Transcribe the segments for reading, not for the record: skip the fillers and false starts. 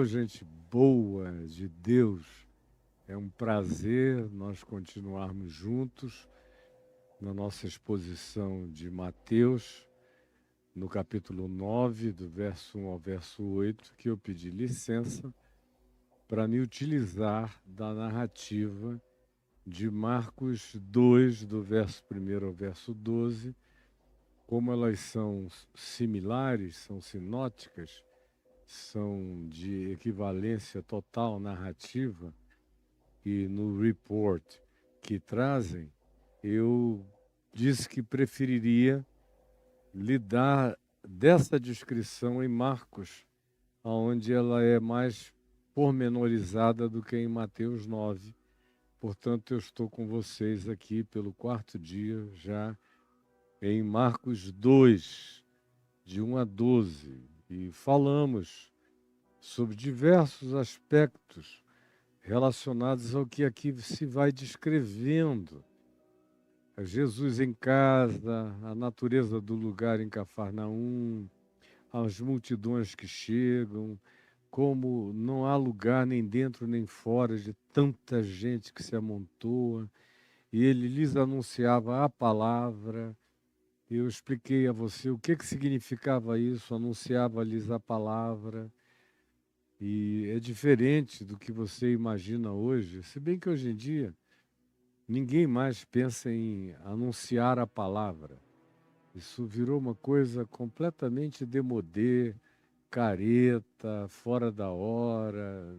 Senhor, gente boa de Deus. É um prazer nós continuarmos juntos na nossa exposição de Mateus, no capítulo 9, do verso 1 ao verso 8, que eu pedi licença para me utilizar da narrativa de Marcos 2, do verso 1 ao verso 12, como elas são similares, são sinóticas, são de equivalência total narrativa, e no report que trazem, eu disse que preferiria lidar dessa descrição em Marcos, onde ela é mais pormenorizada do que em Mateus 9. Portanto, eu estou com vocês aqui pelo quarto dia, já em Marcos 2, de 1 a 12, e falamos sobre diversos aspectos relacionados ao que aqui se vai descrevendo. Jesus em casa, a natureza do lugar em Cafarnaum, as multidões que chegam, como não há lugar nem dentro nem fora de tanta gente que se amontoa, e ele lhes anunciava a palavra. Eu expliquei a você o que significava isso, anunciava-lhes a palavra. E é diferente do que você imagina hoje, se bem que hoje em dia ninguém mais pensa em anunciar a palavra. Isso virou uma coisa completamente démodé, careta, fora da hora.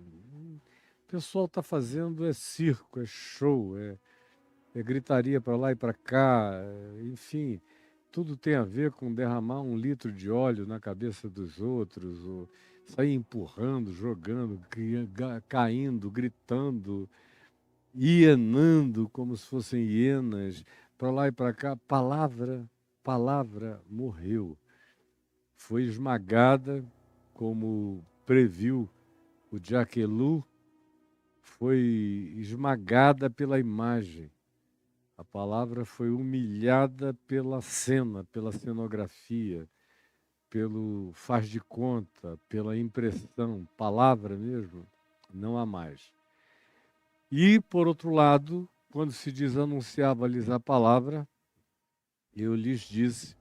O pessoal está fazendo circo, é show, é gritaria para lá e para cá, enfim, tudo tem a ver com derramar 1 litro de óleo na cabeça dos outros, ou sair empurrando, jogando, caindo, gritando, hienando como se fossem hienas, para lá e para cá. Palavra morreu. Foi esmagada, como previu o Jacques Ellul, foi esmagada pela imagem. A palavra foi humilhada pela cena, pela cenografia, pelo faz de conta, pela impressão. Palavra mesmo, não há mais. E, por outro lado, quando se diz anunciava-lhes a palavra, eu lhes disse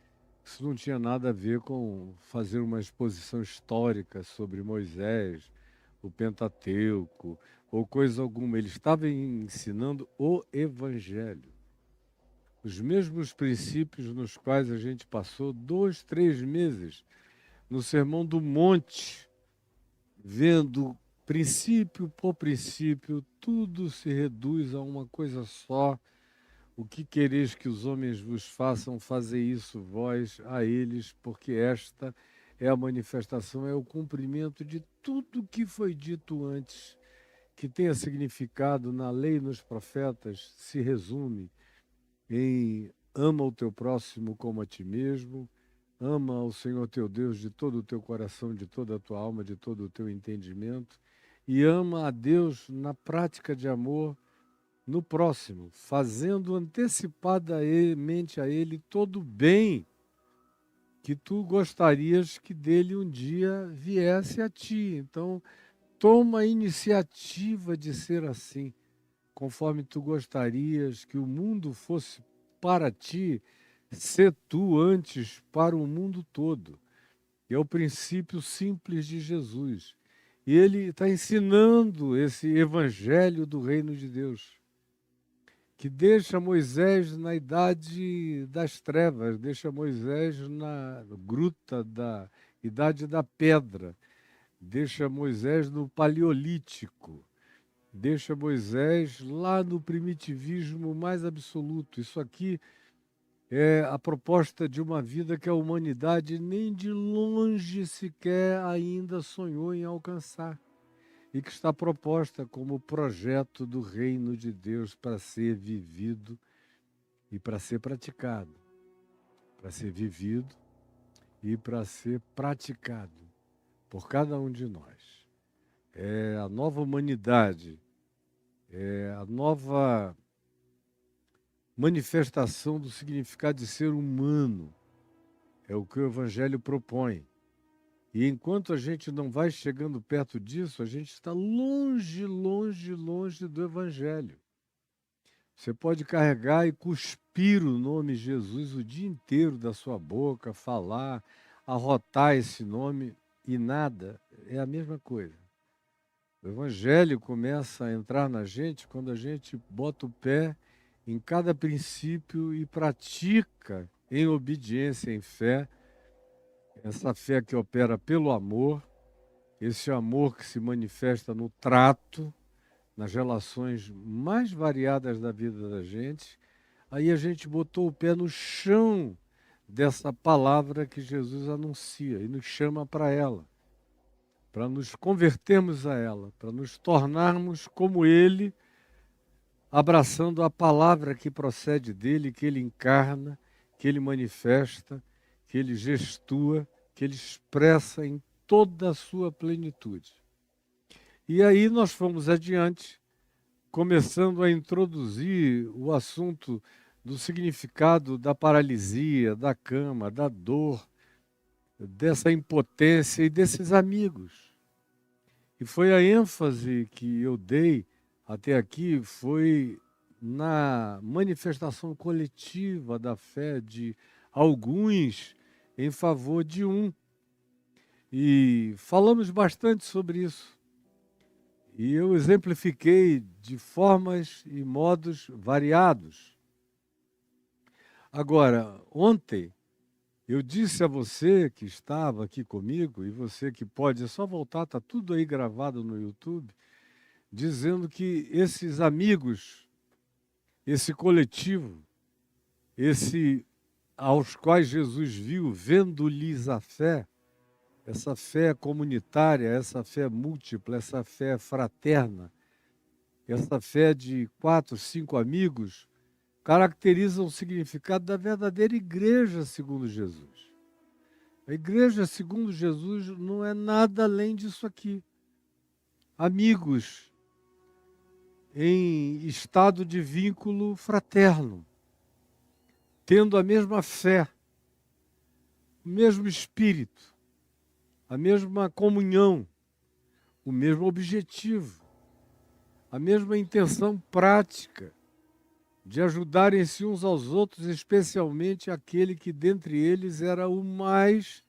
que isso não tinha nada a ver com fazer uma exposição histórica sobre Moisés, o Pentateuco, ou coisa alguma. Ele estava ensinando o Evangelho. Os mesmos princípios nos quais a gente passou 2, 3 meses no Sermão do Monte, vendo princípio por princípio, tudo se reduz a uma coisa só. O que quereis que os homens vos façam, fazei isso vós a eles, porque esta é a manifestação, é o cumprimento de tudo que foi dito antes, que tenha significado na lei e nos profetas, se resume em ama o teu próximo como a ti mesmo, ama o Senhor teu Deus de todo o teu coração, de toda a tua alma, de todo o teu entendimento, e ama a Deus na prática de amor no próximo, fazendo antecipadamente a Ele todo o bem que tu gostarias que dele um dia viesse a ti. Então, toma a iniciativa de ser assim, conforme tu gostarias que o mundo fosse para ti, ser tu antes para o mundo todo. É o princípio simples de Jesus. E ele está ensinando esse evangelho do reino de Deus, que deixa Moisés na idade das trevas, deixa Moisés na gruta da idade da pedra, deixa Moisés no paleolítico, deixa Moisés lá no primitivismo mais absoluto. Isso aqui é a proposta de uma vida que a humanidade nem de longe sequer ainda sonhou em alcançar, e que está proposta como projeto do reino de Deus para ser vivido e para ser praticado, para ser vivido e para ser praticado por cada um de nós. É a nova humanidade, é a nova manifestação do significado de ser humano, é o que o Evangelho propõe. E enquanto a gente não vai chegando perto disso, a gente está longe, longe, longe do Evangelho. Você pode carregar e cuspir o nome Jesus o dia inteiro da sua boca, falar, arrotar esse nome e nada. É a mesma coisa. O Evangelho começa a entrar na gente quando a gente bota o pé em cada princípio e pratica em obediência, em fé, essa fé que opera pelo amor, esse amor que se manifesta no trato, nas relações mais variadas da vida da gente. Aí a gente botou o pé no chão dessa palavra que Jesus anuncia e nos chama para ela, para nos convertermos a ela, para nos tornarmos como Ele, abraçando a palavra que procede dele, que Ele encarna, que Ele manifesta, que Ele gestua, que Ele expressa em toda a sua plenitude. E aí nós fomos adiante, começando a introduzir o assunto do significado da paralisia, da cama, da dor, dessa impotência e desses amigos. E foi a ênfase que eu dei até aqui, foi na manifestação coletiva da fé de alguns em favor de um. E falamos bastante sobre isso. E eu exemplifiquei de formas e modos variados. Agora, ontem, eu disse a você que estava aqui comigo, e você que pode, é só voltar, está tudo aí gravado no YouTube, dizendo que esses amigos, esse coletivo, esse aos quais Jesus viu, vendo-lhes a fé, essa fé comunitária, essa fé múltipla, essa fé fraterna, essa fé de 4, 5 amigos, caracteriza o significado da verdadeira igreja segundo Jesus. A igreja segundo Jesus não é nada além disso aqui. Amigos em estado de vínculo fraterno, tendo a mesma fé, o mesmo espírito, a mesma comunhão, o mesmo objetivo, a mesma intenção prática de ajudarem-se uns aos outros, especialmente aquele que dentre eles era o mais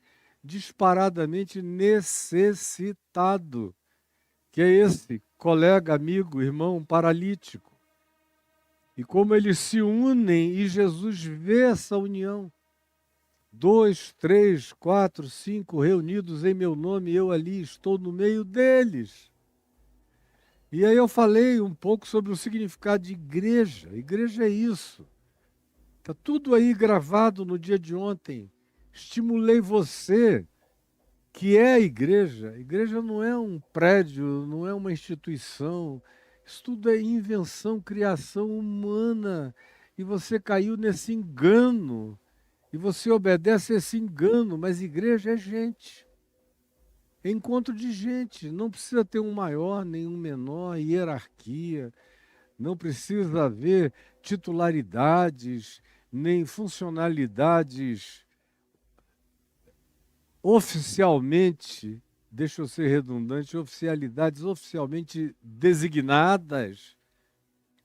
disparadamente necessitado, que é esse colega, amigo, irmão paralítico. E como eles se unem e Jesus vê essa união. 2, 3, 4, 5 reunidos em meu nome, eu ali estou no meio deles. E aí eu falei um pouco sobre o significado de igreja. Igreja é isso. Está tudo aí gravado no dia de ontem. Estimulei você, que é a igreja. A igreja não é um prédio, não é uma instituição. Isso tudo é invenção, criação humana. E você caiu nesse engano. E você obedece a esse engano. Mas igreja é gente. É encontro de gente. Não precisa ter um maior, nem um menor, hierarquia. Não precisa haver titularidades, nem funcionalidades oficialmente, deixa eu ser redundante, oficialidades oficialmente designadas.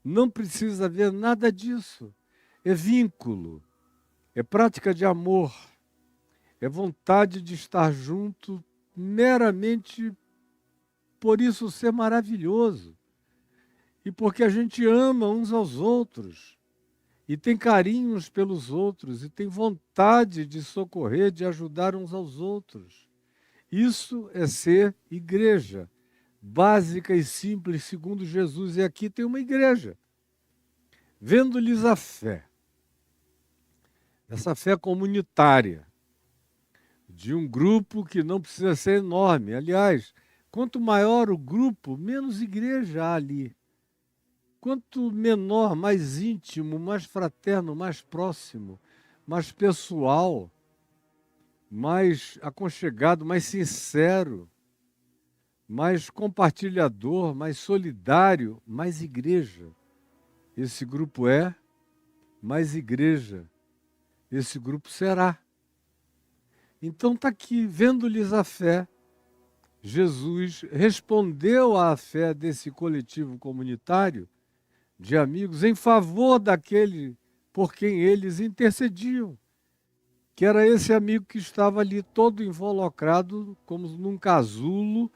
Não precisa haver nada disso. É vínculo, é prática de amor, é vontade de estar junto meramente por isso ser maravilhoso. E porque a gente ama uns aos outros, e tem carinho uns pelos outros, e tem vontade de socorrer, de ajudar uns aos outros. Isso é ser igreja, básica e simples, segundo Jesus. E aqui tem uma igreja, vendo-lhes a fé, essa fé comunitária, de um grupo que não precisa ser enorme. Aliás, quanto maior o grupo, menos igreja há ali. Quanto menor, mais íntimo, mais fraterno, mais próximo, mais pessoal, mais aconchegado, mais sincero, mais compartilhador, mais solidário, mais igreja. Esse grupo é, mais igreja esse grupo será. Então está aqui, vendo-lhes a fé, Jesus respondeu à fé desse coletivo comunitário de amigos em favor daquele por quem eles intercediam, que era esse amigo que estava ali todo involucrado, como num casulo,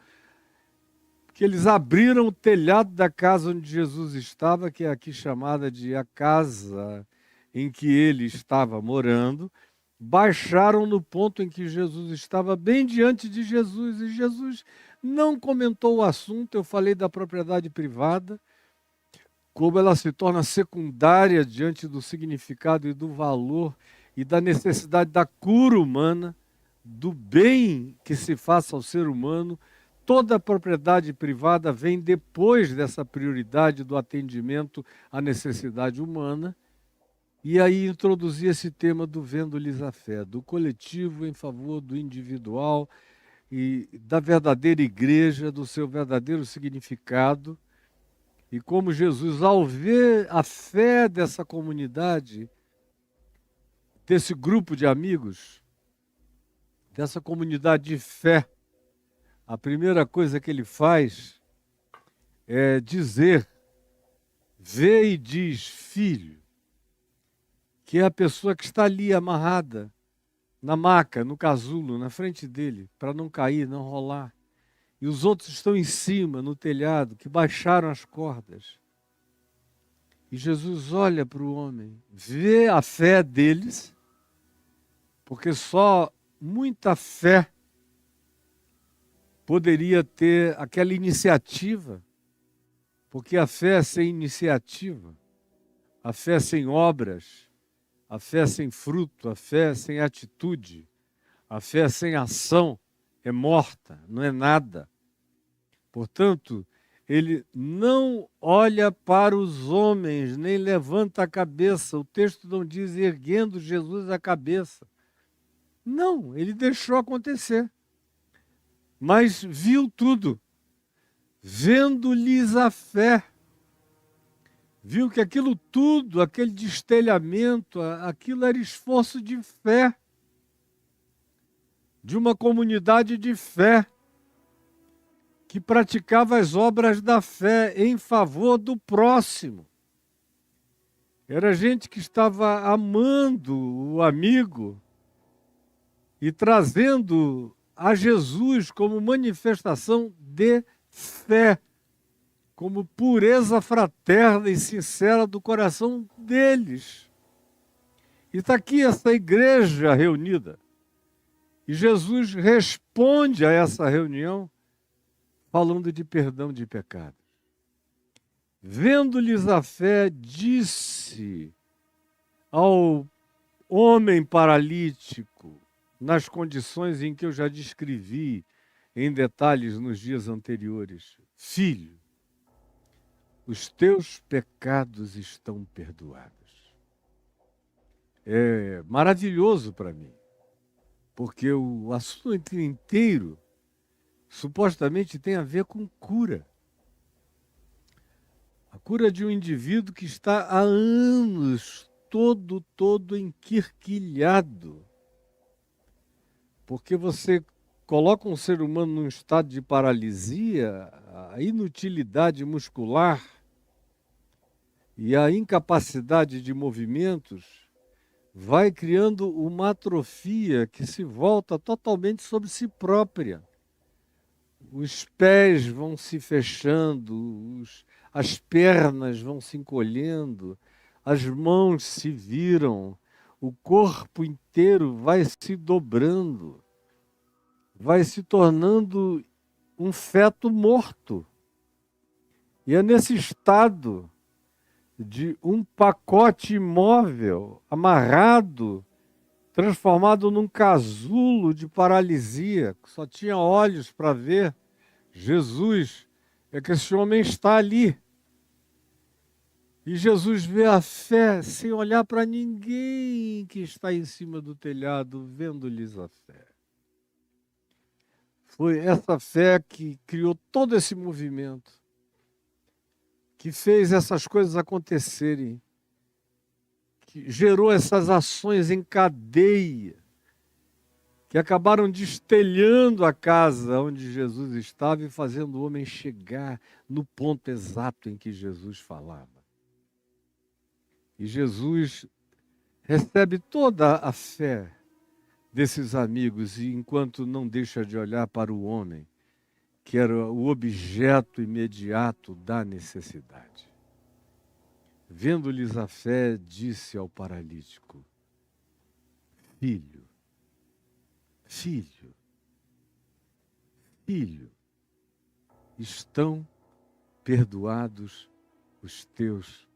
que eles abriram o telhado da casa onde Jesus estava, que é aqui chamada de a casa em que ele estava morando, baixaram no ponto em que Jesus estava, bem diante de Jesus, e Jesus não comentou o assunto. Eu falei da propriedade privada, como ela se torna secundária diante do significado e do valor e da necessidade da cura humana, do bem que se faça ao ser humano. Toda a propriedade privada vem depois dessa prioridade do atendimento à necessidade humana. E aí introduzi esse tema do vendo-lhes a fé, do coletivo em favor do individual e da verdadeira igreja, do seu verdadeiro significado. E como Jesus, ao ver a fé dessa comunidade, desse grupo de amigos, dessa comunidade de fé, a primeira coisa que ele faz é dizer, vê e diz, filho, que é a pessoa que está ali amarrada na maca, no casulo, na frente dele, para não cair, não rolar. E os outros estão em cima, no telhado, que baixaram as cordas. E Jesus olha para o homem, vê a fé deles, porque só muita fé poderia ter aquela iniciativa, porque a fé é sem iniciativa, a fé é sem obras, a fé é sem fruto, a fé é sem atitude, a fé é sem ação, é morta, não é nada. Portanto, ele não olha para os homens, nem levanta a cabeça. O texto não diz erguendo Jesus a cabeça. Não, ele deixou acontecer. Mas viu tudo, vendo-lhes a fé. Viu que aquilo tudo, aquele destelhamento, aquilo era esforço de fé, de uma comunidade de fé, que praticava as obras da fé em favor do próximo. Era gente que estava amando o amigo e trazendo a Jesus como manifestação de fé, como pureza fraterna e sincera do coração deles. E está aqui essa igreja reunida. E Jesus responde a essa reunião falando de perdão de pecados. Vendo-lhes a fé, disse ao homem paralítico, nas condições em que eu já descrevi em detalhes nos dias anteriores: filho, os teus pecados estão perdoados. É maravilhoso para mim, porque o assunto inteiro supostamente tem a ver com cura. A cura de um indivíduo que está há anos todo enquirquilhado. Porque você coloca um ser humano num estado de paralisia, a inutilidade muscular e a incapacidade de movimentos vai criando uma atrofia que se volta totalmente sobre si própria. Os pés vão se fechando, as pernas vão se encolhendo, as mãos se viram, o corpo inteiro vai se dobrando, vai se tornando um feto morto. E é nesse estado de um pacote imóvel, amarrado, transformado num casulo de paralisia, que só tinha olhos para ver Jesus, é que esse homem está ali. E Jesus vê a fé sem olhar para ninguém que está em cima do telhado, vendo-lhes a fé. Foi essa fé que criou todo esse movimento, que fez essas coisas acontecerem, que gerou essas ações em cadeia, que acabaram destelhando a casa onde Jesus estava e fazendo o homem chegar no ponto exato em que Jesus falava. E Jesus recebe toda a fé desses amigos, e enquanto não deixa de olhar para o homem, que era o objeto imediato da necessidade. Vendo-lhes a fé, disse ao paralítico: Filho, filho, filho, estão perdoados os teus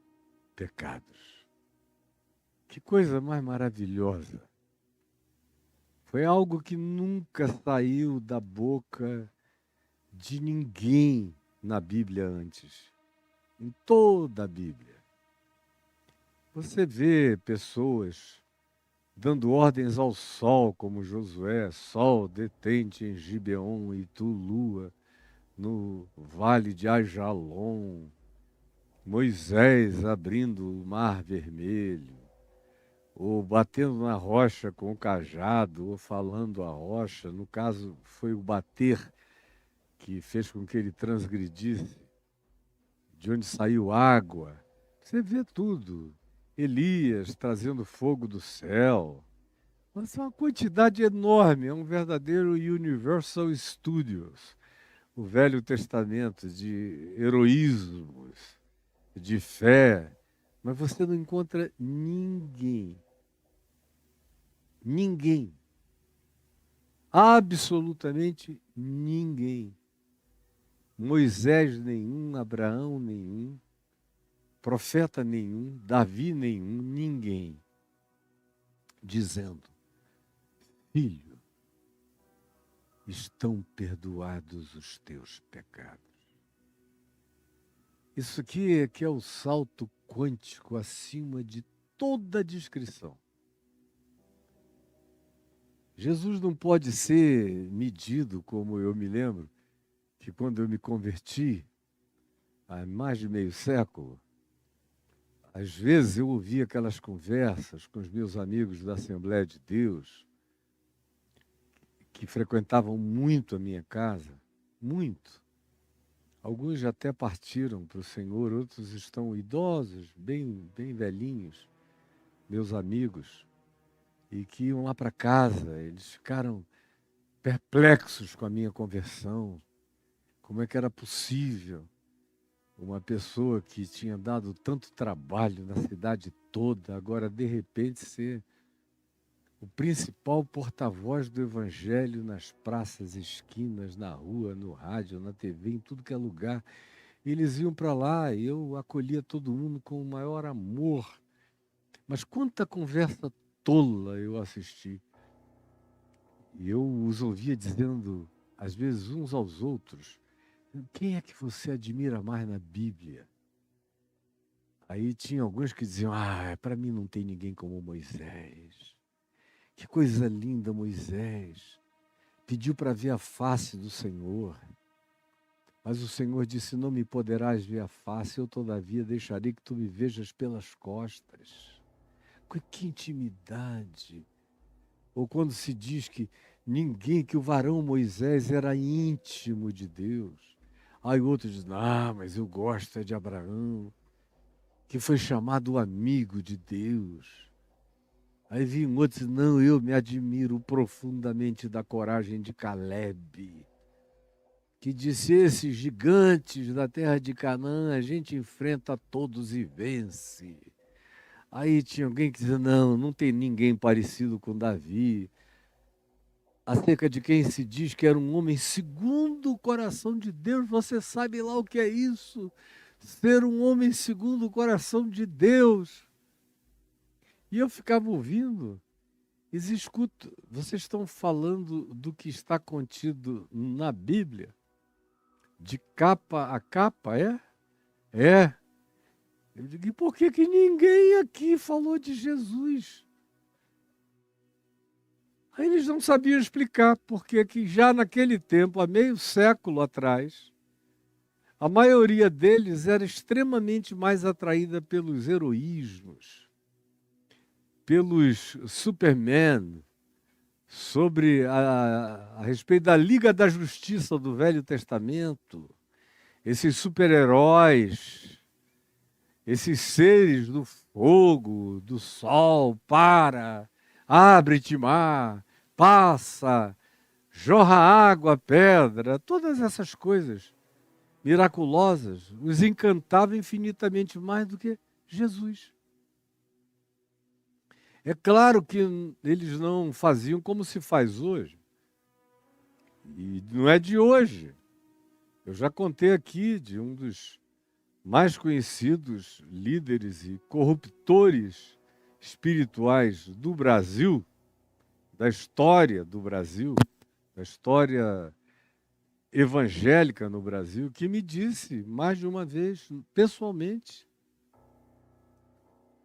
pecados. Que coisa mais maravilhosa! Foi algo que nunca saiu da boca de ninguém na Bíblia antes. Em toda a Bíblia. Você vê pessoas dando ordens ao sol, como Josué: sol, detente em Gibeon, e tu, lua, no vale de Ajalon. Moisés abrindo o mar vermelho, ou batendo na rocha com o cajado, ou falando à rocha. No caso, foi o bater que fez com que ele transgredisse, de onde saiu água. Você vê tudo. Elias trazendo fogo do céu. Mas é uma quantidade enorme, é um verdadeiro Universal Studios, o Velho Testamento, de heroísmos, de fé. Mas você não encontra ninguém, absolutamente ninguém, Moisés nenhum, Abraão nenhum, profeta nenhum, Davi nenhum, ninguém, dizendo: Filho, estão perdoados os teus pecados. Isso aqui é que é o salto quântico acima de toda descrição. Jesus não pode ser medido, como eu me lembro, que quando eu me converti, há mais de meio século, às vezes eu ouvia aquelas conversas com os meus amigos da Assembleia de Deus, que frequentavam muito a minha casa, muito. Alguns já até partiram para o Senhor, outros estão idosos, bem velhinhos, meus amigos, e que iam lá para casa. Eles ficaram perplexos com a minha conversão. Como é que era possível uma pessoa que tinha dado tanto trabalho na cidade toda, agora de repente ser o principal porta-voz do Evangelho nas praças, esquinas, na rua, no rádio, na TV, em tudo que é lugar. E eles iam para lá e eu acolhia todo mundo com o maior amor. Mas quanta conversa tola eu assisti. E eu os ouvia dizendo, às vezes uns aos outros: quem é que você admira mais na Bíblia? Aí tinha alguns que diziam: para mim não tem ninguém como Moisés. Que coisa linda, Moisés. Pediu para ver a face do Senhor. Mas o Senhor disse: não me poderás ver a face, eu todavia deixarei que tu me vejas pelas costas. Que intimidade. Ou quando se diz que que o varão Moisés era íntimo de Deus. Aí outro diz: mas eu gosto de Abraão, que foi chamado amigo de Deus. Aí vinha um outro e diz: não, eu me admiro profundamente da coragem de Caleb, que disse: esses gigantes da terra de Canaã, a gente enfrenta todos e vence. Aí tinha alguém que dizia: não tem ninguém parecido com Davi, acerca de quem se diz que era um homem segundo o coração de Deus. Você sabe lá o que é isso? Ser um homem segundo o coração de Deus. E eu ficava ouvindo, e escuto, vocês estão falando do que está contido na Bíblia? De capa a capa, é? É. Eu digo: e por que ninguém aqui falou de Jesus? Aí eles não sabiam explicar porque que já naquele tempo, há meio século atrás, a maioria deles era extremamente mais atraída pelos heroísmos, pelos Superman, sobre a respeito da Liga da Justiça do Velho Testamento, esses super-heróis, esses seres do fogo, do sol, abre-te mar, passa, jorra água, pedra, todas essas coisas miraculosas os encantavam infinitamente mais do que Jesus. É claro que eles não faziam como se faz hoje. E não é de hoje. Eu já contei aqui de um dos mais conhecidos líderes e corruptores espirituais do Brasil, da história do Brasil, da história evangélica no Brasil, que me disse mais de uma vez, pessoalmente,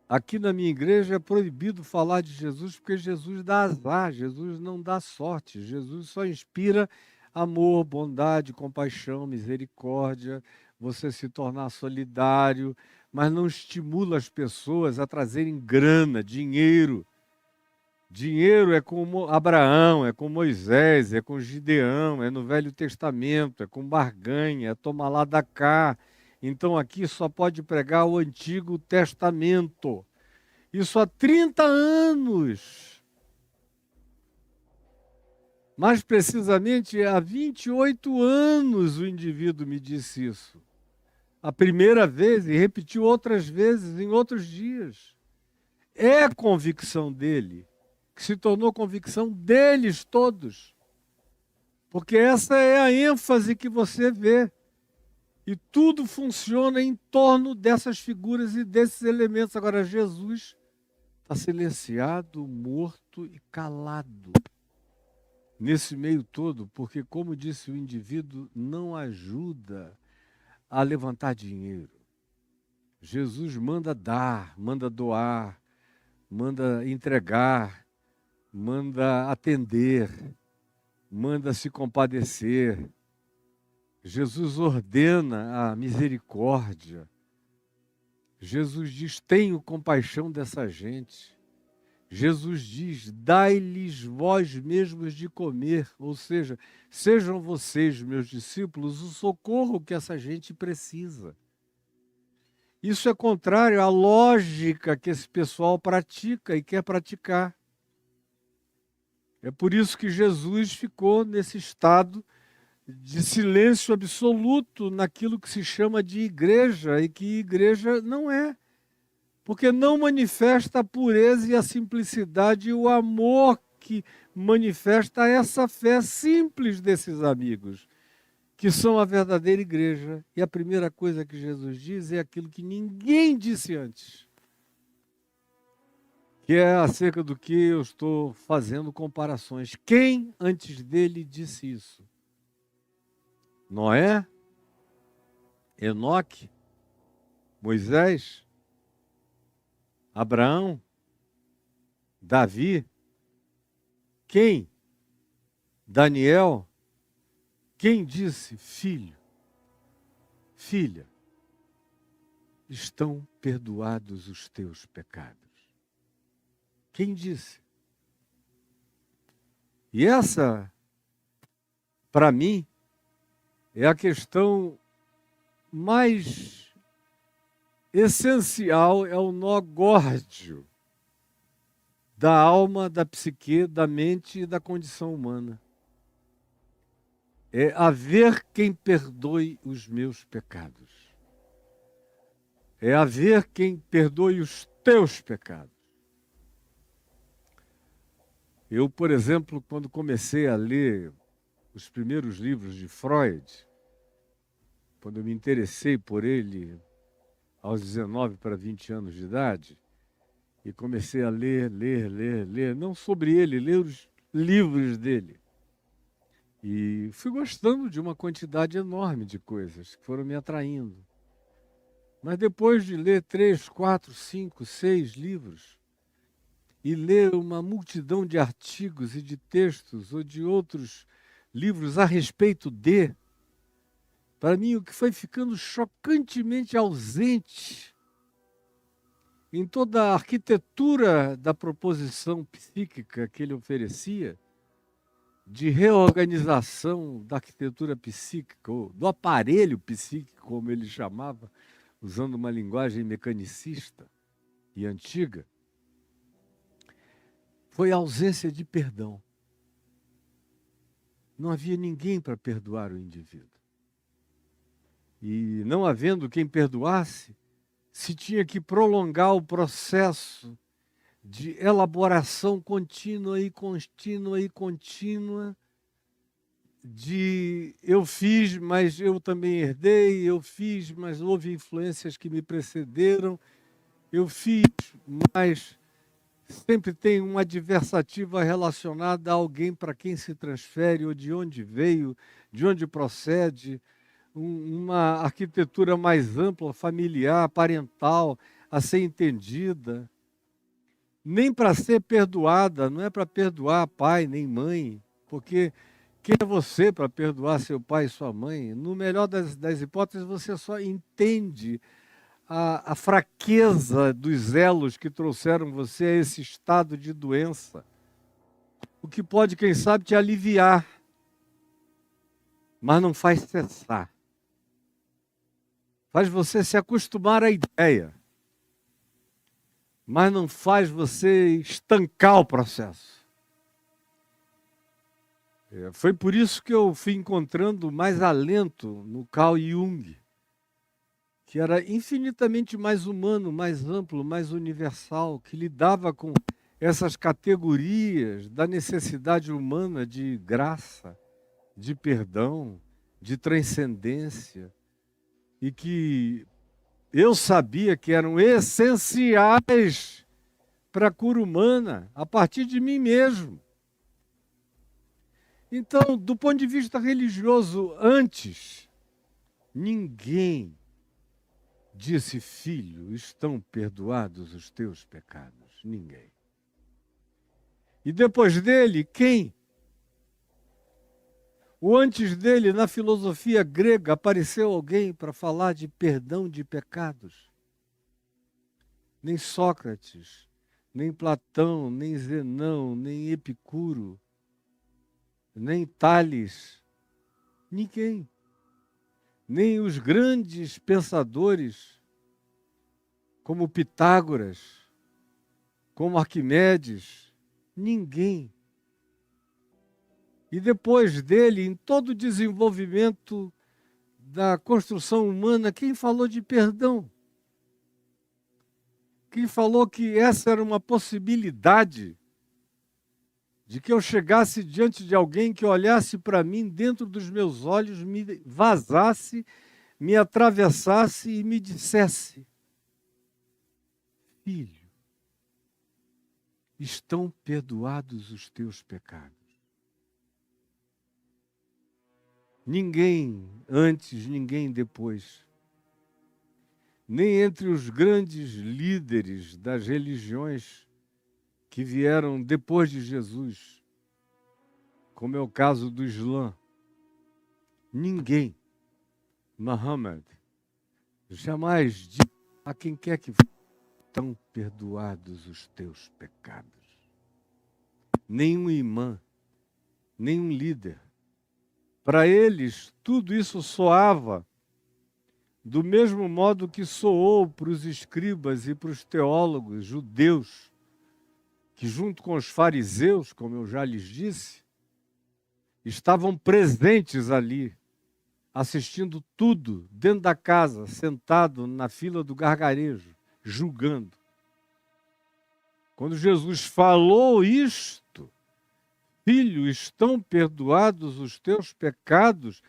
aqui na minha igreja é proibido falar de Jesus porque Jesus dá azar, Jesus não dá sorte, Jesus só inspira amor, bondade, compaixão, misericórdia, você se tornar solidário, mas não estimula as pessoas a trazerem grana, dinheiro. Dinheiro é com Abraão, é com Moisés, é com Gideão, é no Velho Testamento, é com barganha, é tomar lá da cá. Então aqui só pode pregar o Antigo Testamento. Isso há 30 anos. Mais precisamente, há 28 anos o indivíduo me disse isso. A primeira vez e repetiu outras vezes em outros dias. É convicção dele, que se tornou convicção deles todos. Porque essa é a ênfase que você vê. E tudo funciona em torno dessas figuras e desses elementos. Agora, Jesus está silenciado, morto e calado nesse meio todo, porque, como disse o indivíduo, não ajuda a levantar dinheiro. Jesus manda dar, manda doar, manda entregar, manda atender, manda se compadecer. Jesus ordena a misericórdia. Jesus diz: tenho compaixão dessa gente. Jesus diz: dai-lhes vós mesmos de comer, ou seja, sejam vocês, meus discípulos, o socorro que essa gente precisa. Isso é contrário à lógica que esse pessoal pratica e quer praticar. É por isso que Jesus ficou nesse estado de silêncio absoluto naquilo que se chama de igreja, e que igreja não é. Porque não manifesta a pureza e a simplicidade e o amor que manifesta essa fé simples desses amigos, que são a verdadeira igreja. E a primeira coisa que Jesus diz é aquilo que ninguém disse antes, que é acerca do que eu estou fazendo comparações. Quem antes dele disse isso? Noé? Enoque? Moisés? Abraão? Davi? Quem? Daniel? Quem disse: filho, filha, estão perdoados os teus pecados? Quem disse? E essa, para mim, é a questão mais essencial, é o nó górdio da alma, da psique, da mente e da condição humana. É haver quem perdoe os meus pecados. É haver quem perdoe os teus pecados. Eu, por exemplo, quando comecei a ler os primeiros livros de Freud, quando eu me interessei por ele aos 19 para 20 anos de idade, e comecei a ler, não sobre ele, ler os livros dele. E fui gostando de uma quantidade enorme de coisas que foram me atraindo. Mas depois de ler 3, 4, 5, 6 livros, e ler uma multidão de artigos e de textos ou de outros livros a respeito de, para mim o que foi ficando chocantemente ausente em toda a arquitetura da proposição psíquica que ele oferecia, de reorganização da arquitetura psíquica, ou do aparelho psíquico, como ele chamava, usando uma linguagem mecanicista e antiga, foi a ausência de perdão. Não havia ninguém para perdoar o indivíduo. E não havendo quem perdoasse, se tinha que prolongar o processo de elaboração contínua e contínua e contínua, de eu fiz, mas eu também herdei, eu fiz, mas houve influências que me precederam, eu fiz, mas sempre tem uma adversativa relacionada a alguém para quem se transfere, ou de onde veio, de onde procede, uma arquitetura mais ampla, familiar, parental, a ser entendida. Nem para ser perdoada, não é para perdoar pai nem mãe, porque quem é você para perdoar seu pai e sua mãe? No melhor das hipóteses, você só entende a fraqueza dos elos que trouxeram você a esse estado de doença. O que pode, quem sabe, te aliviar, mas não faz cessar. Faz você se acostumar à ideia, mas não faz você estancar o processo. Foi por isso que eu fui encontrando mais alento no Carl Jung, que era infinitamente mais humano, mais amplo, mais universal, que lidava com essas categorias da necessidade humana de graça, de perdão, de transcendência, e que eu sabia que eram essenciais para a cura humana, a partir de mim mesmo. Então, do ponto de vista religioso, antes, ninguém disse: filho, estão perdoados os teus pecados. Ninguém. E depois dele, quem? O antes dele, na filosofia grega, apareceu alguém para falar de perdão de pecados? Nem Sócrates, nem Platão, nem Zenão, nem Epicuro, nem Tales, ninguém. Nem os grandes pensadores, como Pitágoras, como Arquimedes, ninguém. E depois dele, em todo o desenvolvimento da construção humana, quem falou de perdão? Quem falou que essa era uma possibilidade de que eu chegasse diante de alguém que olhasse para mim dentro dos meus olhos, me vazasse, me atravessasse e me dissesse: filho, estão perdoados os teus pecados. Ninguém antes, ninguém depois. Nem entre os grandes líderes das religiões que vieram depois de Jesus, como é o caso do Islã. Ninguém, Muhammad, jamais disse a quem quer que estão perdoados os teus pecados. Nenhum imã, nenhum líder. Para eles, tudo isso soava do mesmo modo que soou para os escribas e para os teólogos judeus, que junto com os fariseus, como eu já lhes disse, estavam presentes ali, assistindo tudo dentro da casa, sentado na fila do gargarejo, julgando. Quando Jesus falou isto: filho, estão perdoados os teus pecados,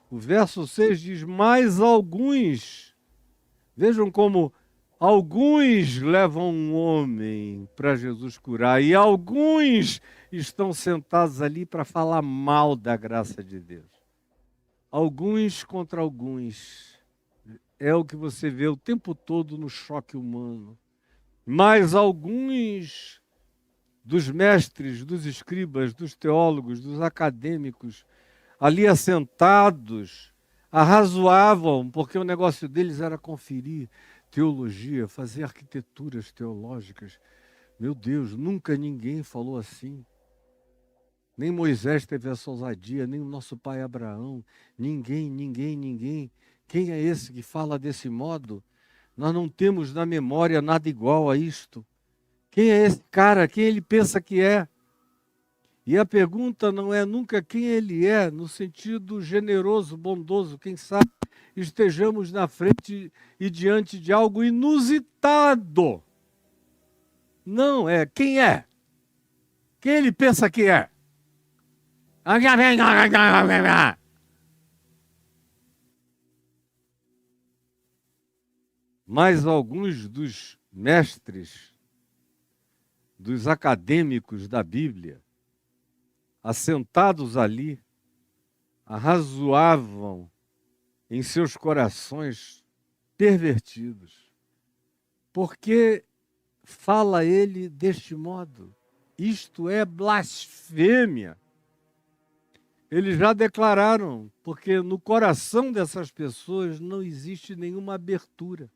o verso 6 diz: mais alguns. Vejam como alguns levam um homem para Jesus curar, e alguns estão sentados ali para falar mal da graça de Deus. Alguns contra alguns. É o que você vê o tempo todo no choque humano. Mas alguns dos mestres, dos escribas, dos teólogos, dos acadêmicos, ali assentados, arrazoavam, porque o negócio deles era conferir teologia, fazer arquiteturas teológicas. Meu Deus, nunca ninguém falou assim. Nem Moisés teve essa ousadia, nem o nosso pai Abraão. Ninguém, ninguém, ninguém. Quem é esse que fala desse modo? Nós não temos na memória nada igual a isto. Quem é esse cara? Quem ele pensa que é? E a pergunta não é nunca quem ele é, no sentido generoso, bondoso. Quem sabe estejamos na frente e diante de algo inusitado. Não, é quem é? Quem ele pensa que é? Mas alguns dos mestres, dos acadêmicos da Bíblia, assentados ali, arrazoavam em seus corações pervertidos. Porque fala ele deste modo? Isto é blasfêmia. Eles já declararam, porque no coração dessas pessoas não existe nenhuma abertura.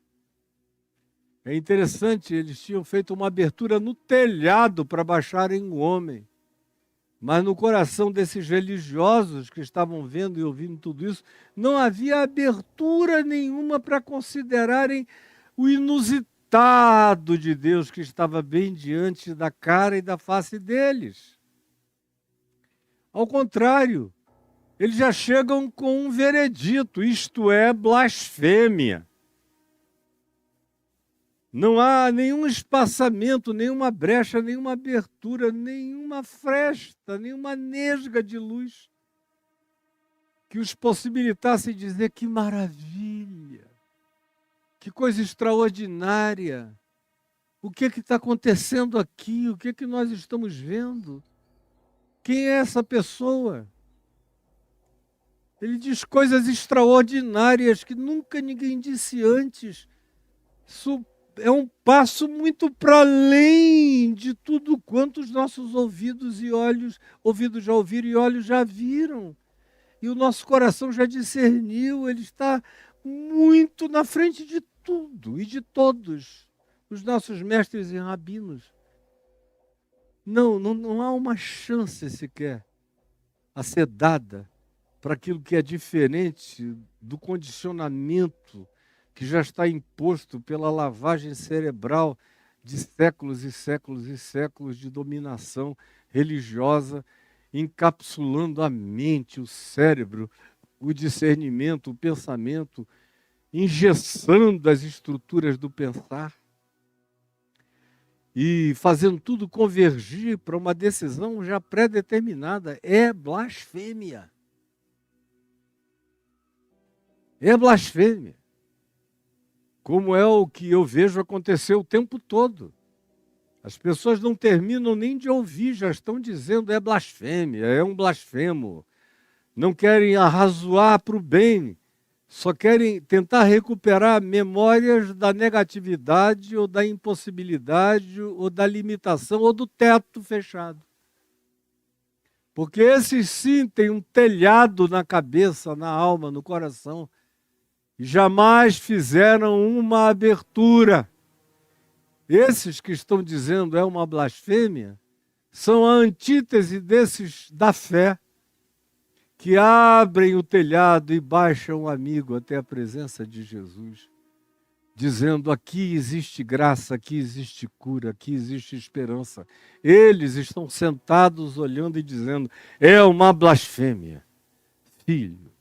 É interessante, eles tinham feito uma abertura no telhado para baixarem o homem. Mas no coração desses religiosos que estavam vendo e ouvindo tudo isso, não havia abertura nenhuma para considerarem o inusitado de Deus que estava bem diante da cara e da face deles. Ao contrário, eles já chegam com um veredito, isto é blasfêmia. Não há nenhum espaçamento, nenhuma brecha, nenhuma abertura, nenhuma fresta, nenhuma nesga de luz que os possibilitasse dizer que maravilha, que coisa extraordinária, o que está acontecendo aqui, o que nós estamos vendo, quem é essa pessoa? Ele diz coisas extraordinárias que nunca ninguém disse antes. Isso é um passo muito para além de tudo quanto os nossos ouvidos já ouviram e olhos já viram. E o nosso coração já discerniu, ele está muito na frente de tudo e de todos os nossos mestres e rabinos. Não há uma chance sequer a ser dada para aquilo que é diferente do condicionamento que já está imposto pela lavagem cerebral de séculos e séculos e séculos de dominação religiosa, encapsulando a mente, o cérebro, o discernimento, o pensamento, engessando as estruturas do pensar e fazendo tudo convergir para uma decisão já pré-determinada. É blasfêmia. É blasfêmia. Como é o que eu vejo acontecer o tempo todo. As pessoas não terminam nem de ouvir, já estão dizendo é blasfêmia, é um blasfemo. Não querem arrazoar para o bem, só querem tentar recuperar memórias da negatividade ou da impossibilidade ou da limitação ou do teto fechado. Porque esses sim têm um telhado na cabeça, na alma, no coração, e jamais fizeram uma abertura. Esses que estão dizendo é uma blasfêmia, são a antítese desses da fé, que abrem o telhado e baixam o amigo até a presença de Jesus, dizendo aqui existe graça, aqui existe cura, aqui existe esperança. Eles estão sentados olhando e dizendo, é uma blasfêmia. Filho,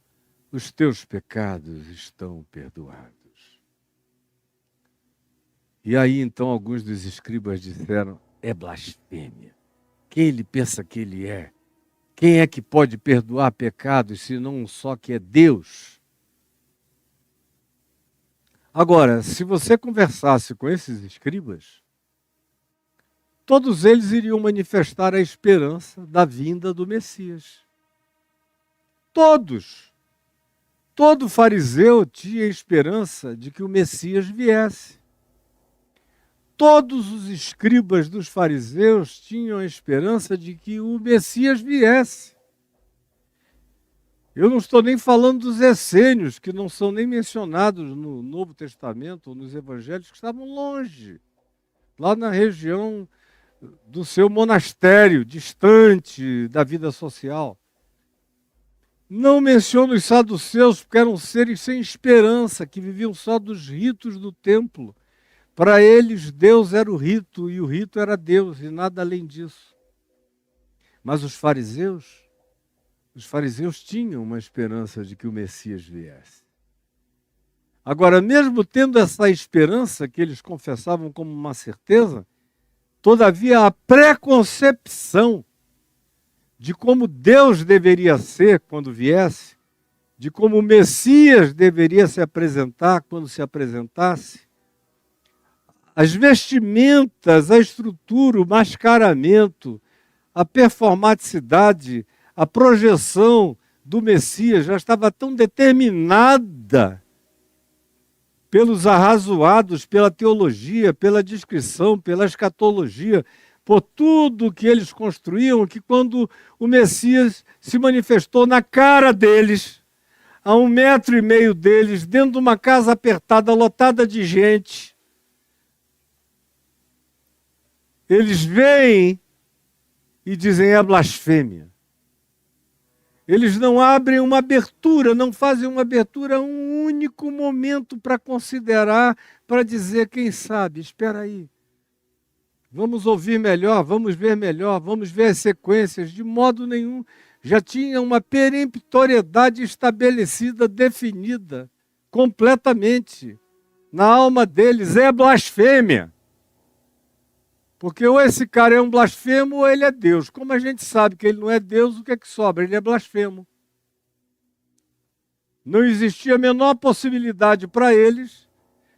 os teus pecados estão perdoados. E aí então alguns dos escribas disseram, é blasfêmia. Quem ele pensa que ele é? Quem é que pode perdoar pecados, se não só que é Deus? Agora, se você conversasse com esses escribas, todos eles iriam manifestar a esperança da vinda do Messias. Todos. Todo fariseu tinha esperança de que o Messias viesse. Todos os escribas dos fariseus tinham a esperança de que o Messias viesse. Eu não estou nem falando dos essênios, que não são nem mencionados no Novo Testamento ou nos Evangelhos, que estavam longe, lá na região do seu monastério, distante da vida social. Não menciono os saduceus, porque eram seres sem esperança, que viviam só dos ritos do templo. Para eles, Deus era o rito, e o rito era Deus, e nada além disso. Mas os fariseus tinham uma esperança de que o Messias viesse. Agora, mesmo tendo essa esperança, que eles confessavam como uma certeza, todavia a preconcepção de como Deus deveria ser quando viesse, de como o Messias deveria se apresentar quando se apresentasse, as vestimentas, a estrutura, o mascaramento, a performaticidade, a projeção do Messias já estava tão determinada pelos arrazoados, pela teologia, pela descrição, pela escatologia, por tudo que eles construíam, que quando o Messias se manifestou na cara deles, a 1,5 metro deles, dentro de uma casa apertada, lotada de gente, eles veem e dizem: é blasfêmia. Eles não abrem uma abertura, não fazem uma abertura, um único momento para considerar, para dizer: quem sabe, espera aí. Vamos ouvir melhor, vamos ver as sequências. De modo nenhum, já tinha uma peremptoriedade estabelecida, definida, completamente. Na alma deles, é blasfêmia. Porque ou esse cara é um blasfemo ou ele é Deus. Como a gente sabe que ele não é Deus, o que é que sobra? Ele é blasfemo. Não existia a menor possibilidade para eles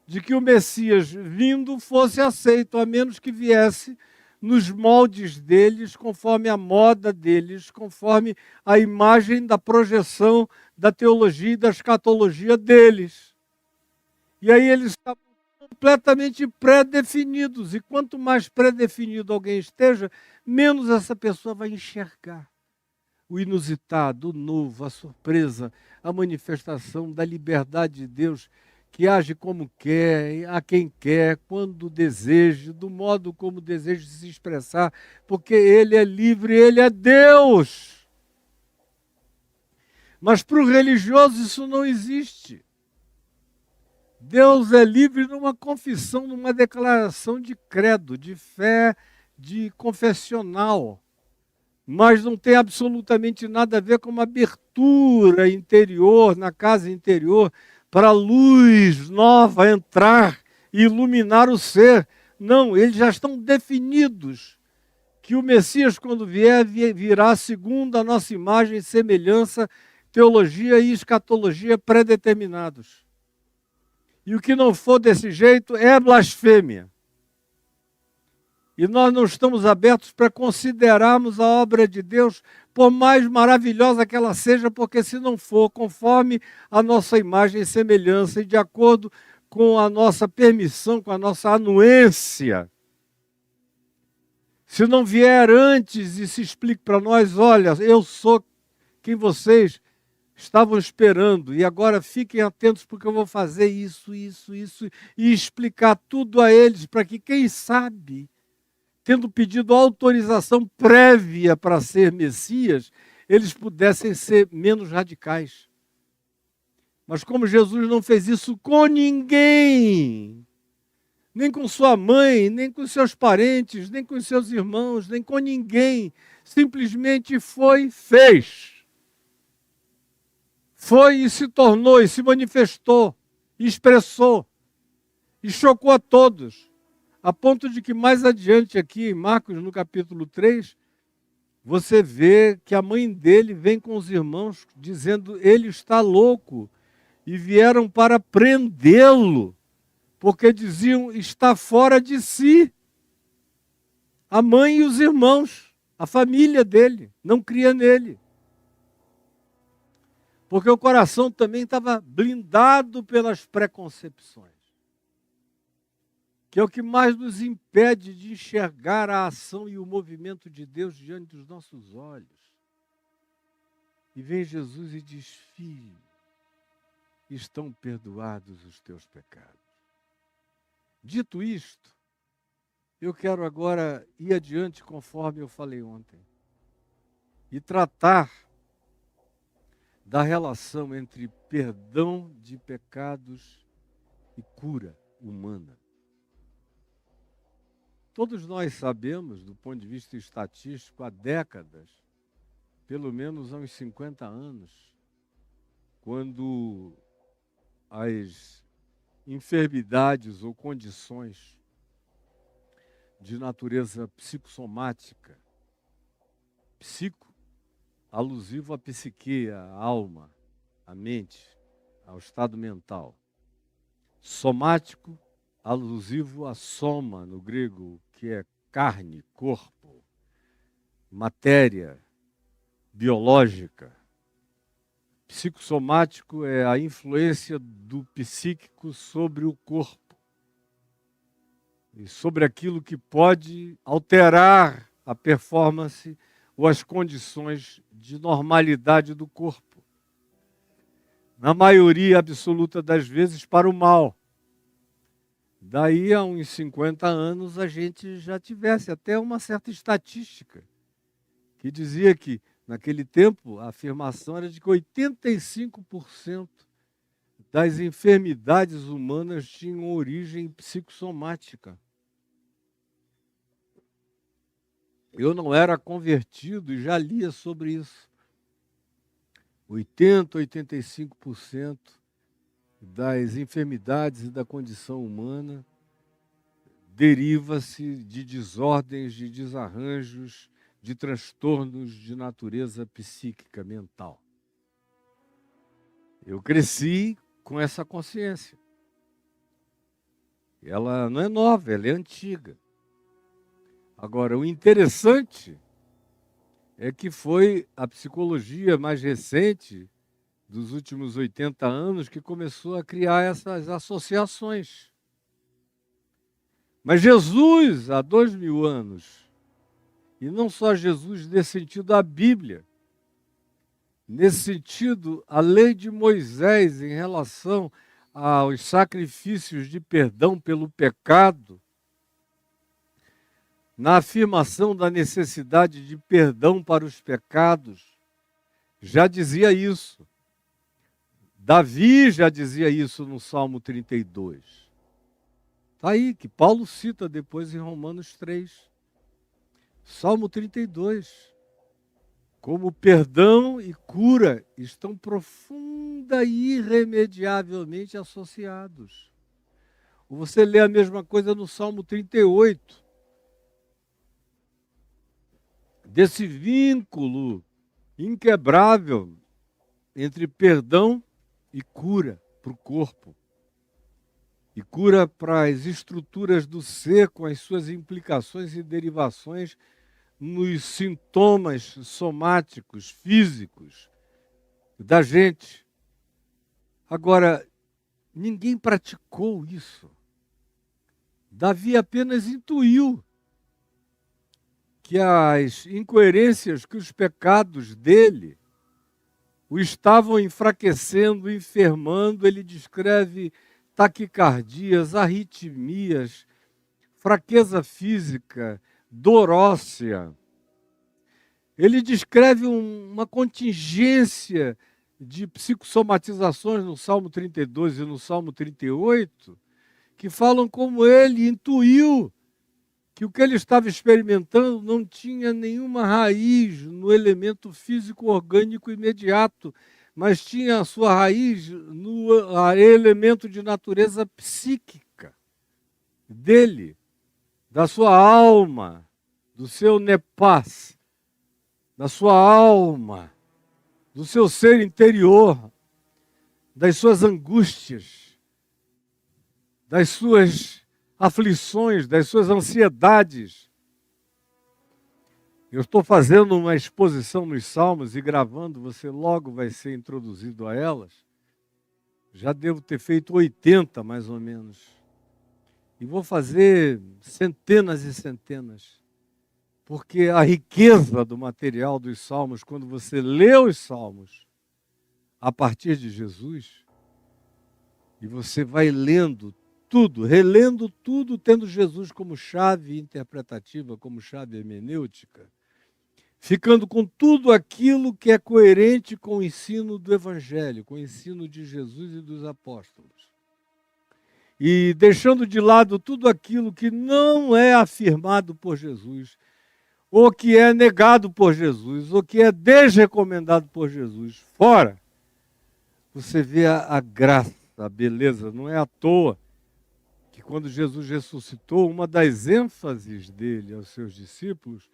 de que o Messias vindo fosse aceito, a menos que viesse nos moldes deles, conforme a moda deles, conforme a imagem da projeção da teologia e da escatologia deles. E aí eles estavam completamente pré-definidos. E quanto mais pré-definido alguém esteja, menos essa pessoa vai enxergar o inusitado, o novo, a surpresa, a manifestação da liberdade de Deus, que age como quer, a quem quer, quando deseja, do modo como deseja se expressar, porque Ele é livre, Ele é Deus. Mas para o religioso isso não existe. Deus é livre numa confissão, numa declaração de credo, de fé, de confessional. Mas não tem absolutamente nada a ver com uma abertura interior, na casa interior, para a luz nova entrar e iluminar o ser. Não, eles já estão definidos que o Messias, quando vier, virá segundo a nossa imagem e semelhança, teologia e escatologia pré-determinados. E o que não for desse jeito é blasfêmia. E nós não estamos abertos para considerarmos a obra de Deus, por mais maravilhosa que ela seja, porque se não for conforme a nossa imagem e semelhança e de acordo com a nossa permissão, com a nossa anuência, se não vier antes e se explique para nós: olha, eu sou quem vocês estavam esperando, e agora fiquem atentos porque eu vou fazer isso, e explicar tudo a eles, para que, quem sabe, tendo pedido autorização prévia para ser Messias, eles pudessem ser menos radicais. Mas como Jesus não fez isso com ninguém, nem com sua mãe, nem com seus parentes, nem com seus irmãos, nem com ninguém, simplesmente fez. Foi e se tornou, e se manifestou, e expressou, e chocou a todos. A ponto de que mais adiante aqui, em Marcos, no capítulo 3, você vê que a mãe dele vem com os irmãos dizendo: ele está louco, e vieram para prendê-lo, porque diziam: está fora de si. A mãe e os irmãos, a família dele, não cria nele. Porque o coração também estava blindado pelas preconcepções, que é o que mais nos impede de enxergar a ação e o movimento de Deus diante dos nossos olhos. E vem Jesus e diz: filho, estão perdoados os teus pecados. Dito isto, Eu quero agora ir adiante, conforme eu falei ontem, e tratar da relação entre perdão de pecados e cura humana. Todos nós sabemos, do ponto de vista estatístico, há décadas, pelo menos há uns 50 anos, quando as enfermidades ou condições de natureza psicossomática, psico, alusivo à psique, à alma, à mente, ao estado mental. Somático, alusivo à soma, no grego, que é carne, corpo, matéria biológica. Psicossomático é a influência do psíquico sobre o corpo e sobre aquilo que pode alterar a performance ou as condições de normalidade do corpo. Na maioria absoluta das vezes, para o mal. Daí a uns 50 anos a gente já tivesse até uma certa estatística que dizia que, naquele tempo, a afirmação era de que 85% das enfermidades humanas tinham origem psicossomática. Eu não era convertido e já lia sobre isso. 85% das enfermidades e da condição humana deriva-se de desordens, de desarranjos, de transtornos de natureza psíquica, mental. Eu cresci com essa consciência. Ela não é nova, ela é antiga. Agora, o interessante é que foi a psicologia mais recente, dos últimos 80 anos, que começou a criar essas associações. Mas Jesus, há 2000 anos, e não só Jesus nesse sentido, a Bíblia, nesse sentido, a lei de Moisés em relação aos sacrifícios de perdão pelo pecado, na afirmação da necessidade de perdão para os pecados, já dizia isso. Davi já dizia isso no Salmo 32. Está aí, que Paulo cita depois em Romanos 3. Salmo 32. Como perdão e cura estão profunda e irremediavelmente associados. Você lê a mesma coisa no Salmo 38. Desse vínculo inquebrável entre perdão e cura para o corpo. E cura para as estruturas do ser, com as suas implicações e derivações nos sintomas somáticos, físicos da gente. Agora, ninguém praticou isso. Davi apenas intuiu que as incoerências, que os pecados dele o estavam enfraquecendo, enfermando. Ele descreve taquicardias, arritmias, fraqueza física, dor óssea. Ele descreve uma contingência de psicossomatizações no Salmo 32 e no Salmo 38, que falam como ele intuiu que o que ele estava experimentando não tinha nenhuma raiz no elemento físico orgânico imediato, mas tinha a sua raiz no elemento de natureza psíquica dele, da sua alma, do seu nepás, da sua alma, do seu ser interior, das suas angústias, das suas aflições, das suas ansiedades. Eu estou fazendo uma exposição nos Salmos e gravando, você logo vai ser introduzido a elas. Já devo ter feito 80, mais ou menos. E vou fazer centenas e centenas. Porque a riqueza do material dos Salmos, quando você lê os Salmos a partir de Jesus, e você vai lendo tudo, relendo tudo, tendo Jesus como chave interpretativa, como chave hermenêutica, ficando com tudo aquilo que é coerente com o ensino do Evangelho, com o ensino de Jesus e dos apóstolos. E deixando de lado tudo aquilo que não é afirmado por Jesus, ou que é negado por Jesus, ou que é desrecomendado por Jesus. Fora, você vê a graça, a beleza. Não é à toa que quando Jesus ressuscitou, uma das ênfases dele aos seus discípulos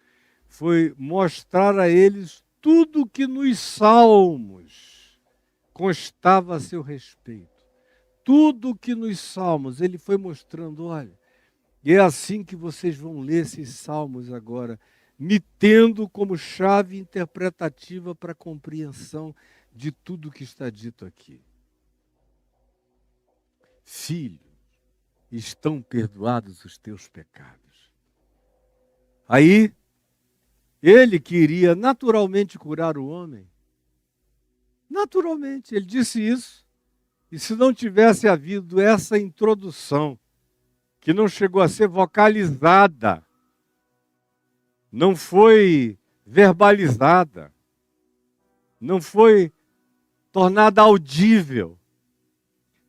foi mostrar a eles tudo que nos salmos constava a seu respeito. Tudo que nos salmos ele foi mostrando, olha, e é assim que vocês vão ler esses salmos agora, me tendo como chave interpretativa para a compreensão de tudo que está dito aqui. Filho, estão perdoados os teus pecados. Aí, ele queria naturalmente curar o homem. Naturalmente, ele disse isso. E se não tivesse havido essa introdução, que não chegou a ser vocalizada, não foi verbalizada, não foi tornada audível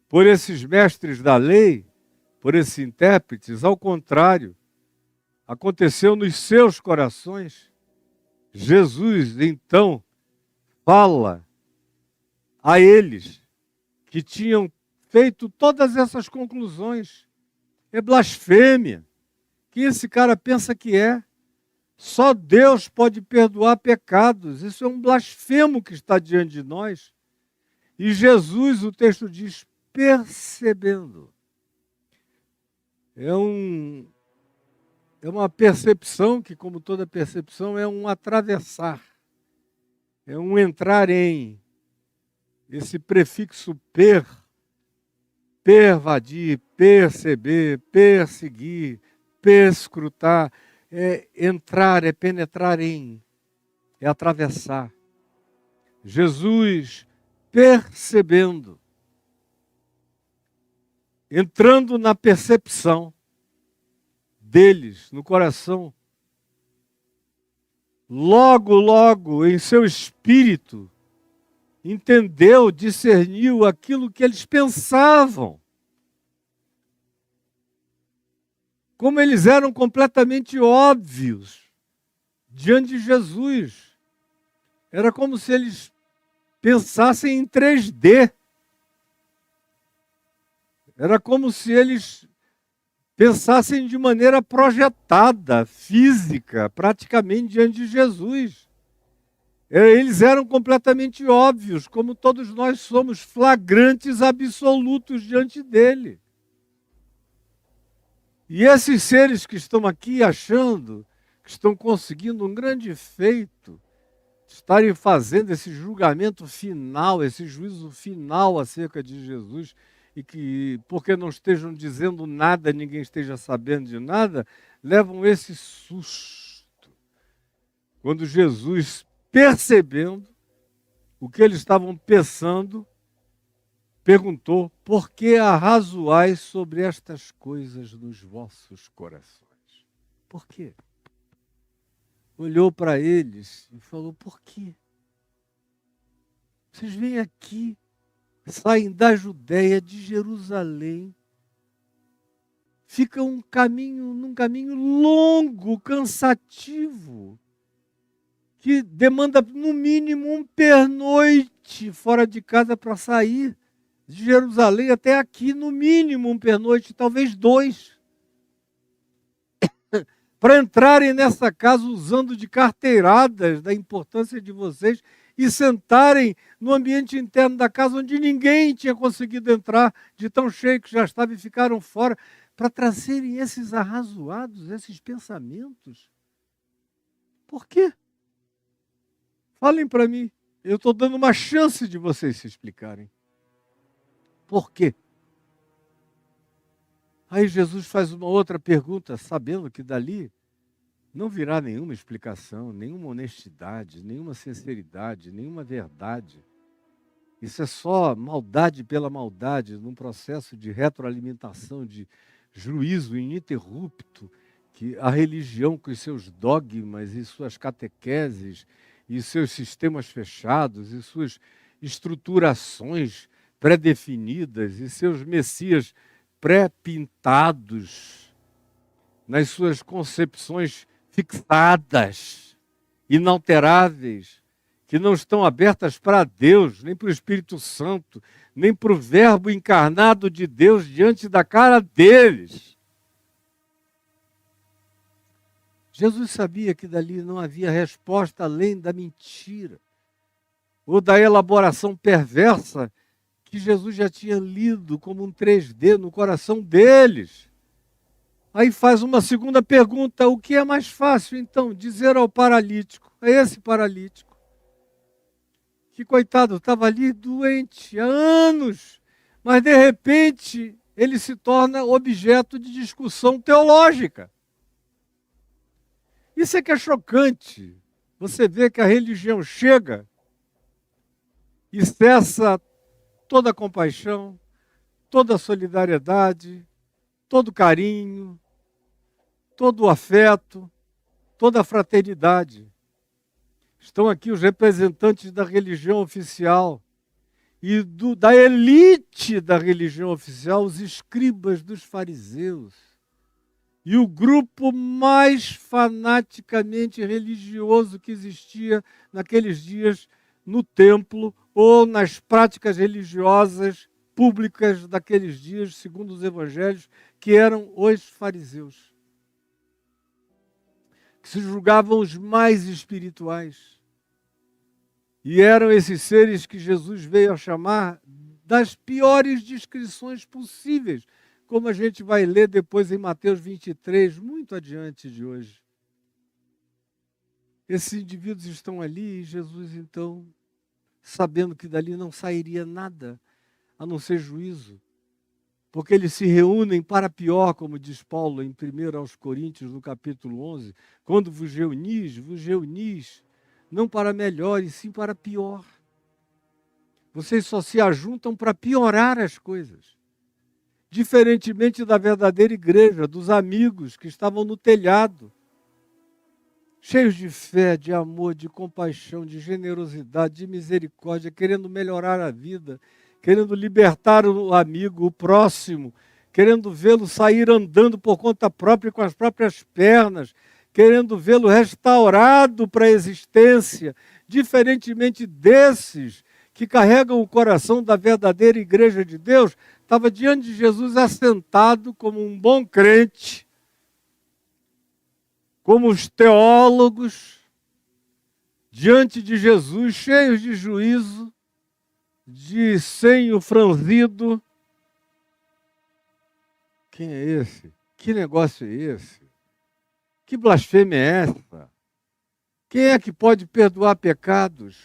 por esses mestres da lei, por esses intérpretes, ao contrário, aconteceu nos seus corações. Jesus, então, fala a eles que tinham feito todas essas conclusões. É blasfêmia. Que esse cara pensa que é? Só Deus pode perdoar pecados. Isso é um blasfemo que está diante de nós. E Jesus, o texto diz, percebendo. É uma percepção que, como toda percepção, é um atravessar. É um entrar em. Esse prefixo pervadir, perceber, perseguir, perscrutar, é entrar, é penetrar em, é atravessar. Jesus percebendo, entrando na percepção deles, no coração, logo, em seu espírito, entendeu, discerniu aquilo que eles pensavam. Como eles eram completamente óbvios diante de Jesus. Era como se eles pensassem em 3D. Era como se eles pensassem de maneira projetada, física, praticamente diante de Jesus. Eles eram completamente óbvios, como todos nós somos, flagrantes absolutos diante dele. E esses seres que estão aqui achando que estão conseguindo um grande feito, estarem fazendo esse julgamento final, esse juízo final acerca de Jesus, e que, porque não estejam dizendo nada, ninguém esteja sabendo de nada, levam esse susto. Quando Jesus, percebendo o que eles estavam pensando, perguntou, por que arrazoais sobre estas coisas nos vossos corações? Por quê? Olhou para eles e falou, por quê? Vocês vêm aqui, saem da Judéia, de Jerusalém, ficam num caminho longo, cansativo, que demanda no mínimo um pernoite fora de casa para sair de Jerusalém até aqui, no mínimo um pernoite, talvez 2. Para entrarem nessa casa usando de carteiradas da importância de vocês e sentarem no ambiente interno da casa onde ninguém tinha conseguido entrar, de tão cheio que já estava e ficaram fora, para trazerem esses arrazoados, esses pensamentos. Por quê? Falem para mim. Eu estou dando uma chance de vocês se explicarem. Por quê? Aí Jesus faz uma outra pergunta, sabendo que dali não virá nenhuma explicação, nenhuma honestidade, nenhuma sinceridade, nenhuma verdade. Isso é só maldade pela maldade, num processo de retroalimentação, de juízo ininterrupto, que a religião, com os seus dogmas e suas catequeses, e seus sistemas fechados, e suas estruturações pré-definidas, e seus messias pré-pintados, nas suas concepções fixadas, inalteráveis, que não estão abertas para Deus, nem para o Espírito Santo, nem para o Verbo encarnado de Deus diante da cara deles. Jesus sabia que dali não havia resposta além da mentira, ou da elaboração perversa que Jesus já tinha lido como um 3D no coração deles. Aí faz uma segunda pergunta: o que é mais fácil, então, dizer ao paralítico, a esse paralítico, que, coitado, estava ali doente há anos, mas de repente ele se torna objeto de discussão teológica. Isso é que é chocante. Você vê que a religião chega e cessa toda a compaixão, toda a solidariedade, todo o carinho, todo o afeto, toda a fraternidade. Estão aqui os representantes da religião oficial e da elite da religião oficial, os escribas dos fariseus. E o grupo mais fanaticamente religioso que existia naqueles dias no templo ou nas práticas religiosas públicas daqueles dias, segundo os evangelhos, que eram os fariseus, que se julgavam os mais espirituais. E eram esses seres que Jesus veio a chamar das piores descrições possíveis, como a gente vai ler depois em Mateus 23, muito adiante de hoje. Esses indivíduos estão ali e Jesus, então, sabendo que dali não sairia nada, a não ser juízo, porque eles se reúnem para pior, como diz Paulo em 1 aos Coríntios, no capítulo 11, quando vos reunis, não para melhor, e sim para pior. Vocês só se ajuntam para piorar as coisas. Diferentemente da verdadeira igreja, dos amigos que estavam no telhado, cheios de fé, de amor, de compaixão, de generosidade, de misericórdia, querendo melhorar a vida, querendo libertar o amigo, o próximo, querendo vê-lo sair andando por conta própria com as próprias pernas, querendo vê-lo restaurado para a existência, diferentemente desses que carregam o coração da verdadeira igreja de Deus. Estava diante de Jesus assentado como um bom crente, como os teólogos, diante de Jesus, cheios de juízo, de senho franzido. Quem é esse? Que negócio é esse? Que blasfêmia é essa? Quem é que pode perdoar pecados,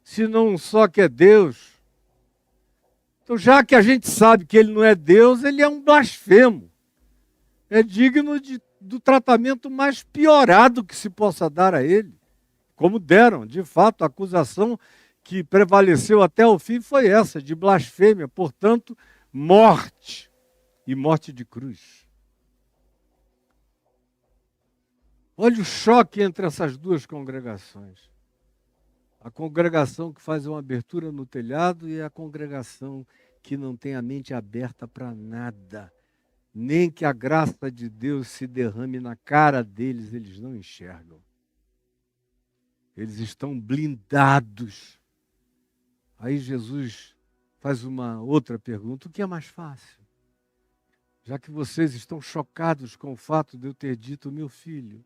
se não só que é Deus? Então, já que a gente sabe que ele não é Deus, ele é um blasfemo. É digno do tratamento mais piorado que se possa dar a ele. Como deram, de fato, a acusação que prevaleceu até o fim foi essa, de blasfêmia, portanto, morte, e morte de cruz. Olha o choque entre essas duas congregações. A congregação que faz uma abertura no telhado e a congregação que não tem a mente aberta para nada. Nem que a graça de Deus se derrame na cara deles, eles não enxergam. Eles estão blindados. Aí Jesus faz uma outra pergunta: o que é mais fácil? Já que vocês estão chocados com o fato de eu ter dito, meu filho,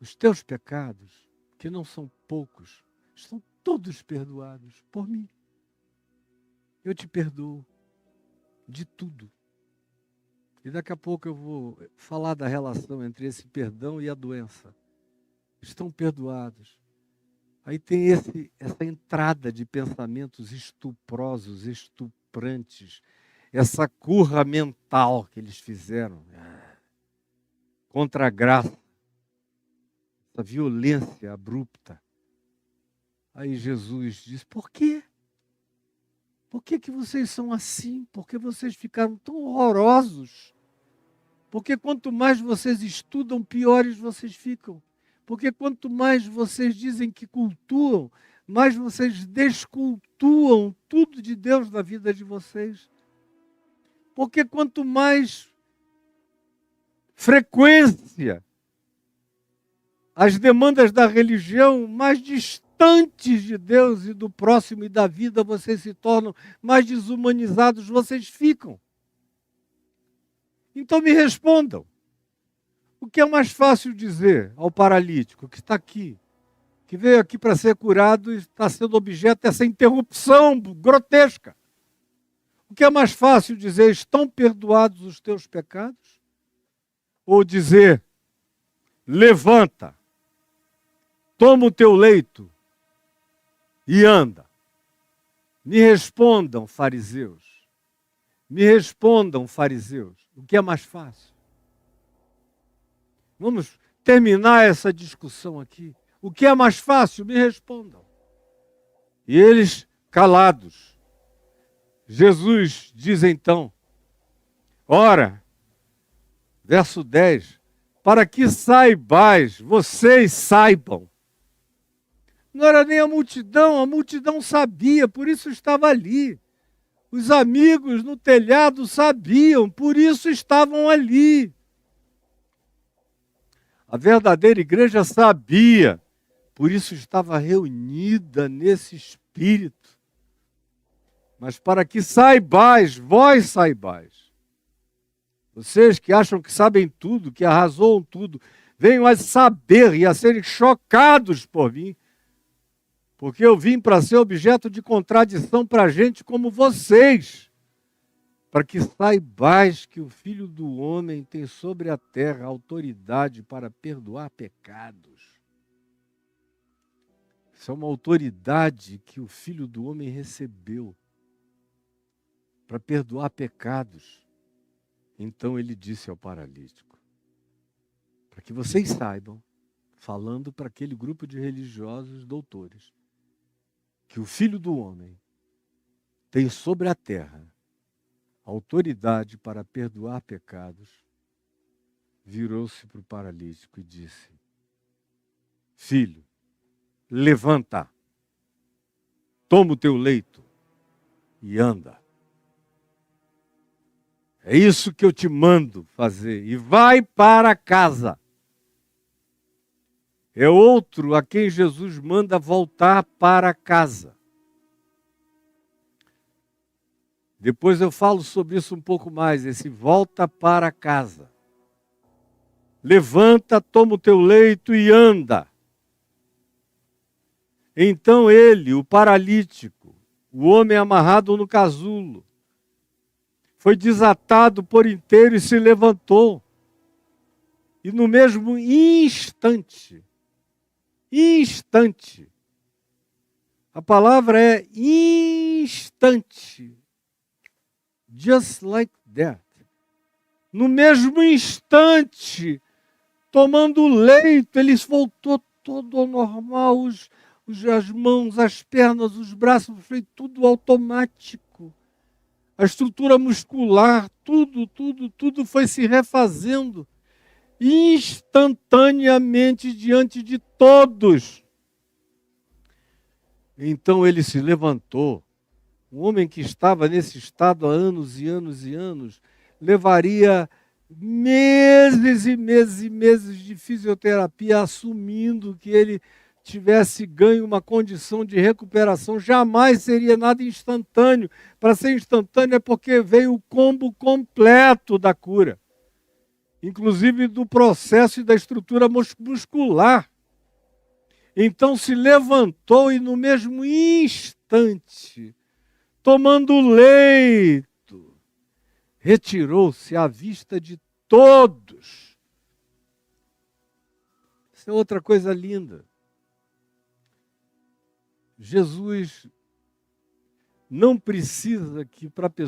os teus pecados, que não são poucos, estão todos perdoados por mim. Eu te perdoo de tudo. E daqui a pouco eu vou falar da relação entre esse perdão e a doença. Estão perdoados. Aí tem essa entrada de pensamentos estuprosos, estuprantes, essa curra mental que eles fizeram contra a graça, essa violência abrupta. Aí Jesus diz: por quê? Por que vocês são assim? Por que vocês ficaram tão horrorosos? Porque quanto mais vocês estudam, piores vocês ficam. Porque quanto mais vocês dizem que cultuam, mais vocês descultuam tudo de Deus na vida de vocês. Porque quanto mais frequência as demandas da religião, mais distantes de Deus e do próximo e da vida vocês se tornam, mais desumanizados vocês ficam. Então me respondam, o que é mais fácil dizer ao paralítico que está aqui, que veio aqui para ser curado e está sendo objeto dessa interrupção grotesca? O que é mais fácil dizer, estão perdoados os teus pecados? Ou dizer, levanta, toma o teu leito e anda? Me respondam, fariseus. Me respondam, fariseus. O que é mais fácil? Vamos terminar essa discussão aqui. O que é mais fácil? Me respondam. E eles, calados. Jesus diz então, ora, verso 10, para que saibais, vocês saibam. Não era nem a multidão sabia, por isso estava ali. Os amigos no telhado sabiam, por isso estavam ali. A verdadeira igreja sabia, por isso estava reunida nesse espírito. Mas para que saibais, vós saibais. Vocês que acham que sabem tudo, que arrazoam tudo, venham a saber e a serem chocados por mim. Porque eu vim para ser objeto de contradição para gente como vocês. Para que saibais que o Filho do Homem tem sobre a terra autoridade para perdoar pecados. Isso é uma autoridade que o Filho do Homem recebeu para perdoar pecados. Então ele disse ao paralítico, para que vocês saibam, falando para aquele grupo de religiosos doutores, que o Filho do Homem tem sobre a terra autoridade para perdoar pecados, virou-se para o paralítico e disse, filho, levanta, toma o teu leito e anda. É isso que eu te mando fazer. E vai para casa. É outro a quem Jesus manda voltar para casa. Depois eu falo sobre isso um pouco mais, esse volta para casa. Levanta, toma o teu leito e anda. Então ele, o paralítico, o homem amarrado no casulo, foi desatado por inteiro e se levantou. E no mesmo instante, a palavra é instante, just like that. No mesmo instante, tomando o leito, ele voltou todo ao normal, as mãos, as pernas, os braços, foi tudo automático. A estrutura muscular, tudo foi se refazendo instantaneamente diante de todos. Então ele se levantou. Um homem que estava nesse estado há anos e anos e anos, levaria meses e meses e meses de fisioterapia, assumindo que ele tivesse ganho uma condição de recuperação, jamais seria nada instantâneo. Para ser instantâneo é porque veio o combo completo da cura, inclusive do processo e da estrutura muscular. Então se levantou e no mesmo instante, tomando o leito, retirou-se à vista de todos. Isso é outra coisa linda. Jesus não precisa que para a pessoa